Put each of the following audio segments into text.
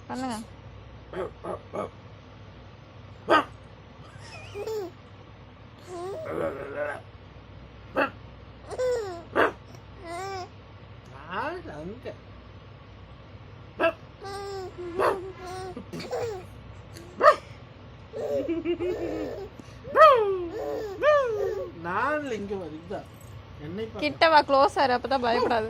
பண்ணுங்க. கிட்டவா க்ளோஸ் ஆறு, அப்பதான் பயப்படாது.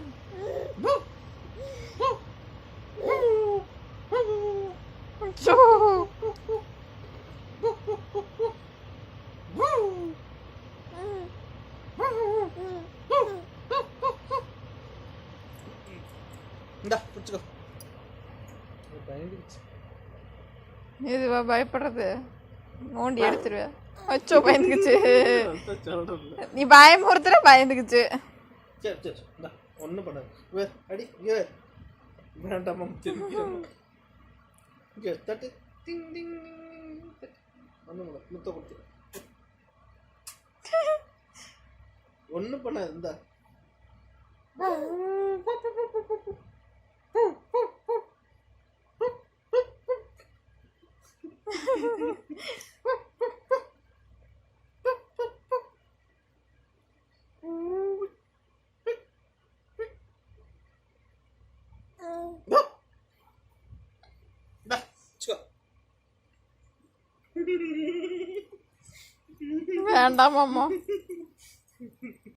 இதுவா பயப்படுறது? நோண்டி எடுத்துருவேன். அச்சோ பயந்துக்குச்சு. நீ பயமுறுத்துற பயந்துக்குச்சு. சரி சரி ஒன்றும் பண்ணாது. அடி வேண்டாம் இங்கே தட்டு டிங் டிங் ஒன்றும் முத்த கொடுத்து ஒன்றும் பண்ணாது. இந்த வேண்டாம் மாமா.